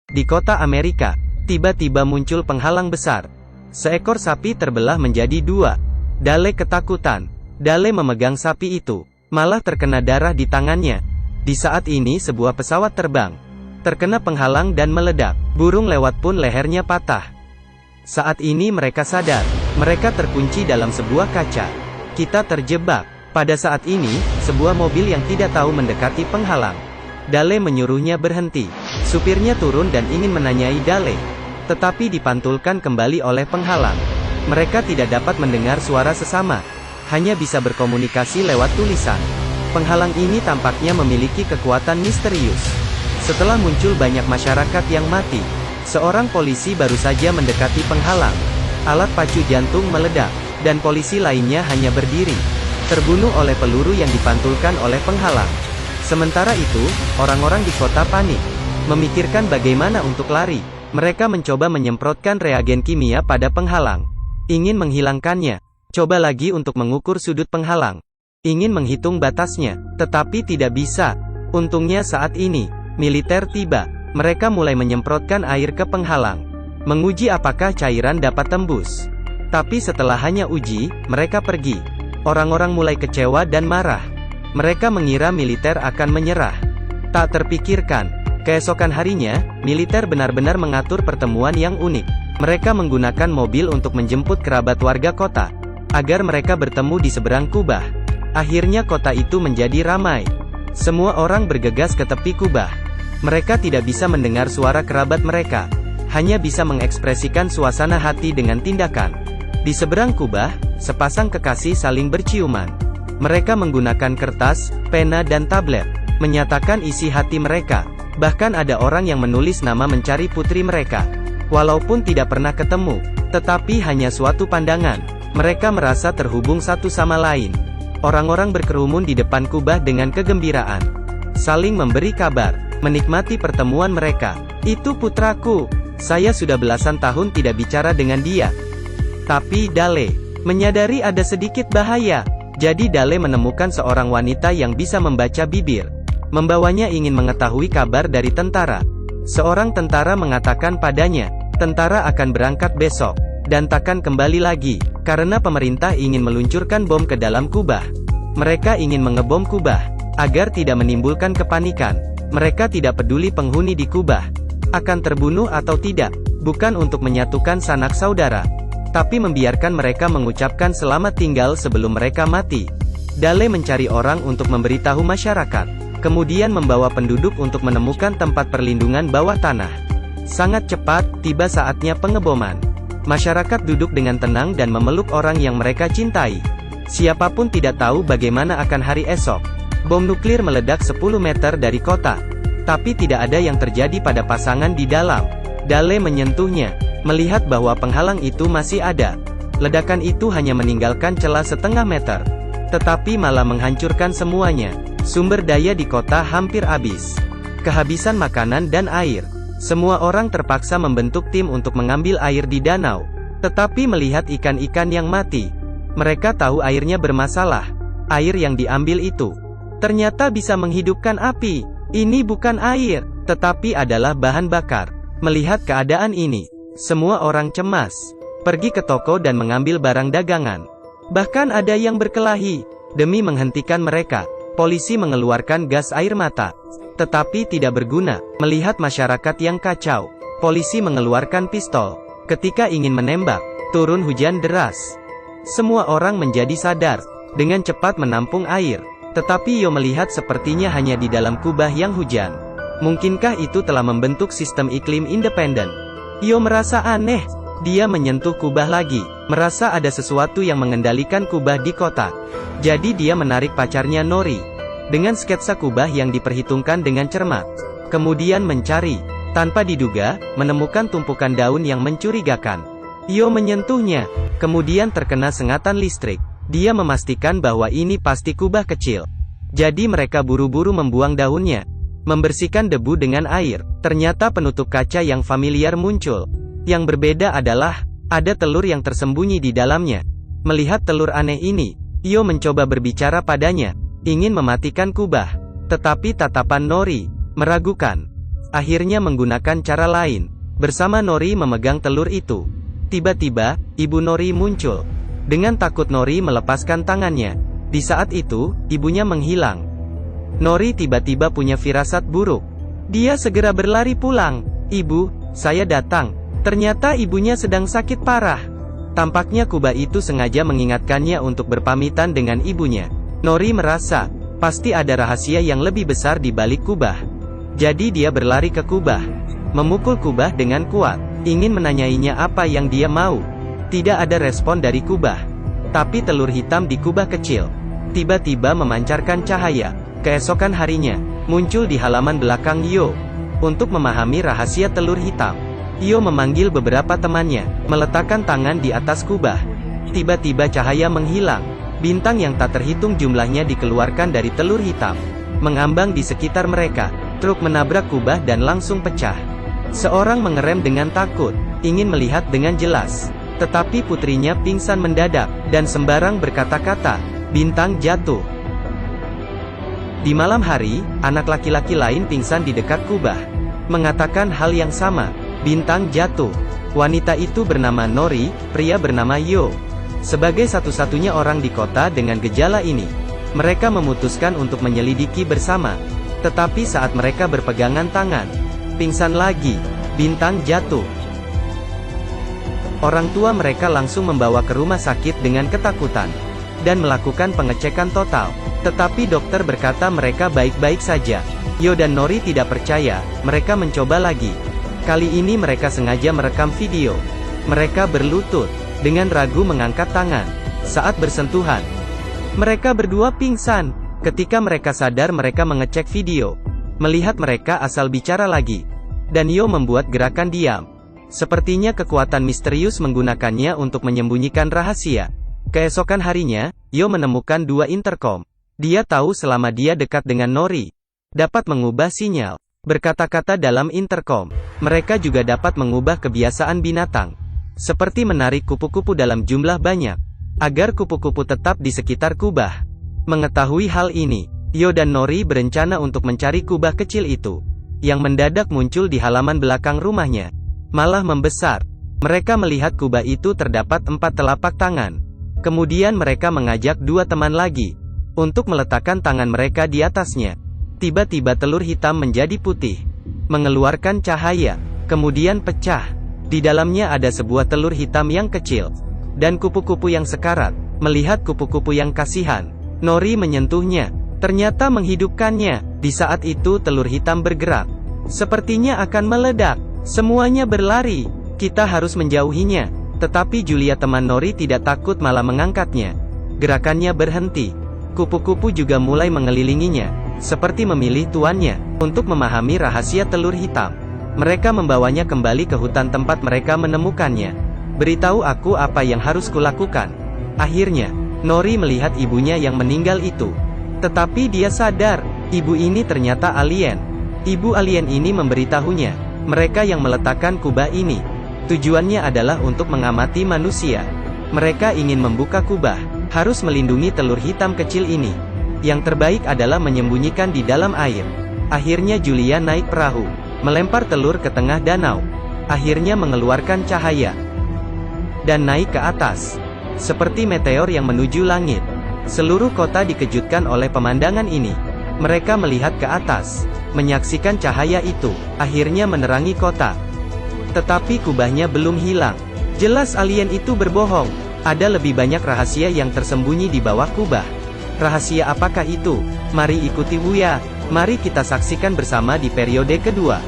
Di kota Amerika, tiba-tiba muncul penghalang besar. Seekor sapi terbelah menjadi dua. Dale ketakutan. Dale memegang sapi itu, malah terkena darah di tangannya. Di saat ini sebuah pesawat terbang, terkena penghalang dan meledak. Burung lewat pun lehernya patah. Saat ini mereka sadar, mereka terkunci dalam sebuah kaca. Kita terjebak. Pada saat ini, sebuah mobil yang tidak tahu mendekati penghalang. Dale menyuruhnya berhenti. Supirnya turun dan ingin menanyai Dale, tetapi dipantulkan kembali oleh penghalang. Mereka tidak dapat mendengar suara sesama, hanya bisa berkomunikasi lewat tulisan. Penghalang ini tampaknya memiliki kekuatan misterius. Setelah muncul banyak masyarakat yang mati, seorang polisi baru saja mendekati penghalang. Alat pacu jantung meledak, dan polisi lainnya hanya berdiri, terbunuh oleh peluru yang dipantulkan oleh penghalang. Sementara itu, orang-orang di kota panik, memikirkan bagaimana untuk lari. Mereka mencoba menyemprotkan reagen kimia pada penghalang, ingin menghilangkannya. Coba lagi untuk mengukur sudut penghalang, ingin menghitung batasnya, tetapi tidak bisa. Untungnya saat ini, militer tiba. Mereka mulai menyemprotkan air ke penghalang, menguji apakah cairan dapat tembus. Tapi setelah hanya uji, mereka pergi. Orang-orang mulai kecewa dan marah. Mereka mengira militer akan menyerah. Tak terpikirkan, keesokan harinya, militer benar-benar mengatur pertemuan yang unik. Mereka menggunakan mobil untuk menjemput kerabat warga kota, agar mereka bertemu di seberang kubah. Akhirnya kota itu menjadi ramai. Semua orang bergegas ke tepi kubah. Mereka tidak bisa mendengar suara kerabat mereka, hanya bisa mengekspresikan suasana hati dengan tindakan. Di seberang kubah, sepasang kekasih saling berciuman. Mereka menggunakan kertas, pena dan tablet, menyatakan isi hati mereka. Bahkan ada orang yang menulis nama mencari putri mereka. Walaupun tidak pernah ketemu, tetapi hanya suatu pandangan, mereka merasa terhubung satu sama lain. Orang-orang berkerumun di depan kubah dengan kegembiraan, saling memberi kabar, menikmati pertemuan mereka. Itu putraku. Saya sudah belasan tahun tidak bicara dengan dia. Tapi Dale menyadari ada sedikit bahaya. Jadi Dale menemukan seorang wanita yang bisa membaca bibir. Membawanya ingin mengetahui kabar dari tentara. Seorang tentara mengatakan padanya, tentara akan berangkat besok, dan takkan kembali lagi, karena pemerintah ingin meluncurkan bom ke dalam kubah. Mereka ingin mengebom kubah, agar tidak menimbulkan kepanikan. Mereka tidak peduli penghuni di kubah akan terbunuh atau tidak, bukan untuk menyatukan sanak saudara, tapi membiarkan mereka mengucapkan selamat tinggal sebelum mereka mati. Dale mencari orang untuk memberitahu masyarakat, kemudian membawa penduduk untuk menemukan tempat perlindungan bawah tanah. Sangat cepat, tiba saatnya pengeboman. Masyarakat duduk dengan tenang dan memeluk orang yang mereka cintai. Siapapun tidak tahu bagaimana akan hari esok. Bom nuklir meledak 10 meter dari kota, tapi tidak ada yang terjadi pada pasangan di dalam. Dale menyentuhnya, melihat bahwa penghalang itu masih ada. Ledakan itu hanya meninggalkan celah setengah meter, tetapi malah menghancurkan semuanya. Sumber daya di kota hampir habis. Kehabisan makanan dan air. Semua orang terpaksa membentuk tim untuk mengambil air di danau. Tetapi melihat ikan-ikan yang mati, mereka tahu airnya bermasalah. Air yang diambil itu ternyata bisa menghidupkan api. Ini bukan air, tetapi adalah bahan bakar. Melihat keadaan ini, semua orang cemas. Pergi ke toko dan mengambil barang dagangan. Bahkan ada yang berkelahi. Demi menghentikan mereka, polisi mengeluarkan gas air mata. Tetapi tidak berguna. Melihat masyarakat yang kacau, polisi mengeluarkan pistol. Ketika ingin menembak, turun hujan deras. Semua orang menjadi sadar, dengan cepat menampung air. Tetapi Yo melihat sepertinya hanya di dalam kubah yang hujan. Mungkinkah itu telah membentuk sistem iklim independen? Yo merasa aneh. Dia menyentuh kubah lagi, merasa ada sesuatu yang mengendalikan kubah di kota. Jadi dia menarik pacarnya Nori, dengan sketsa kubah yang diperhitungkan dengan cermat. Kemudian mencari, tanpa diduga, menemukan tumpukan daun yang mencurigakan. Yo menyentuhnya, kemudian terkena sengatan listrik. Dia memastikan bahwa ini pasti kubah kecil. Jadi mereka buru-buru membuang daunnya, membersihkan debu dengan air. Ternyata penutup kaca yang familiar muncul. Yang berbeda adalah, ada telur yang tersembunyi di dalamnya. Melihat telur aneh ini, Yo mencoba berbicara padanya, ingin mematikan kubah. Tetapi tatapan Nori meragukan. akhirnya menggunakan cara lain. Bersama Nori memegang telur itu. Tiba-tiba, ibu Nori muncul. Dengan takut Nori melepaskan tangannya. Di saat itu, ibunya menghilang. Nori tiba-tiba punya firasat buruk. Dia segera berlari pulang. "Ibu, saya datang." Ternyata ibunya sedang sakit parah. Tampaknya kubah itu sengaja mengingatkannya untuk berpamitan dengan ibunya. Nori merasa, pasti ada rahasia yang lebih besar di balik kubah. Jadi dia berlari ke kubah. Memukul kubah dengan kuat. Ingin menanyainya apa yang dia mau. Tidak ada respon dari kubah. Tapi telur hitam di kubah kecil tiba-tiba memancarkan cahaya. Keesokan harinya, muncul di halaman belakang Yo. Untuk memahami rahasia telur hitam, Yo memanggil beberapa temannya, meletakkan tangan di atas kubah. Tiba-tiba cahaya menghilang. Bintang yang tak terhitung jumlahnya dikeluarkan dari telur hitam. Mengambang di sekitar mereka. Truk menabrak kubah dan langsung pecah. Seorang mengerem dengan takut, ingin melihat dengan jelas. Tetapi putrinya pingsan mendadak, dan sembarang berkata-kata. Bintang jatuh. Di malam hari, anak laki-laki lain pingsan di dekat kubah. Mengatakan hal yang sama. Bintang jatuh. Wanita itu bernama Nori, pria bernama Yo. Sebagai satu-satunya orang di kota dengan gejala ini, mereka memutuskan untuk menyelidiki bersama. Tetapi saat mereka berpegangan tangan, pingsan lagi. Bintang jatuh. Orang tua mereka langsung membawa ke rumah sakit dengan ketakutan dan melakukan pengecekan total. Tetapi dokter berkata mereka baik-baik saja. Yo dan Nori tidak percaya. Mereka mencoba lagi. Kali ini mereka sengaja merekam video. Mereka berlutut, dengan ragu mengangkat tangan. Saat bersentuhan, mereka berdua pingsan. Ketika mereka sadar mereka mengecek video. Melihat mereka asal bicara lagi. Dan Yo membuat gerakan diam. Sepertinya kekuatan misterius menggunakannya untuk menyembunyikan rahasia. Keesokan harinya, Yo menemukan dua intercom. Dia tahu selama dia dekat dengan Nori, dapat mengubah sinyal. Berkata-kata dalam intercom. Mereka juga dapat mengubah kebiasaan binatang. Seperti menarik kupu-kupu dalam jumlah banyak, agar kupu-kupu tetap di sekitar kubah. Mengetahui hal ini, Yo dan Nori berencana untuk mencari kubah kecil itu, yang mendadak muncul di halaman belakang rumahnya. Malah membesar. Mereka melihat kubah itu terdapat 4 telapak tangan. Kemudian mereka mengajak dua teman lagi untuk meletakkan tangan mereka di atasnya. Tiba-tiba telur hitam menjadi putih, mengeluarkan cahaya, kemudian pecah. Di dalamnya ada sebuah telur hitam yang kecil, dan kupu-kupu yang sekarat. Melihat kupu-kupu yang kasihan, Nori menyentuhnya, ternyata menghidupkannya. Di saat itu telur hitam bergerak, sepertinya akan meledak. Semuanya berlari, kita harus menjauhinya. Tetapi Julia teman Nori tidak takut, malah mengangkatnya. Gerakannya berhenti. Kupu-kupu juga mulai mengelilinginya, seperti memilih tuannya. Untuk memahami rahasia telur hitam, mereka membawanya kembali ke hutan tempat mereka menemukannya. "Beritahu aku apa yang harus kulakukan." Akhirnya, Nori melihat ibunya yang meninggal itu. Tetapi dia sadar, ibu ini ternyata alien. Ibu alien ini memberitahunya, mereka yang meletakkan kubah ini, tujuannya adalah untuk mengamati manusia. Mereka ingin membuka kubah, harus melindungi telur hitam kecil ini. Yang terbaik adalah menyembunyikan di dalam air. Akhirnya Julia naik perahu, melempar telur ke tengah danau. Akhirnya mengeluarkan cahaya dan naik ke atas, seperti meteor yang menuju langit. Seluruh kota dikejutkan oleh pemandangan ini. Mereka melihat ke atas, menyaksikan cahaya itu, akhirnya menerangi kota. Tetapi kubahnya belum hilang. Jelas alien itu berbohong. Ada lebih banyak rahasia yang tersembunyi di bawah kubah. Rahasia apakah itu? Mari ikuti Wuya. Mari kita saksikan bersama di periode kedua.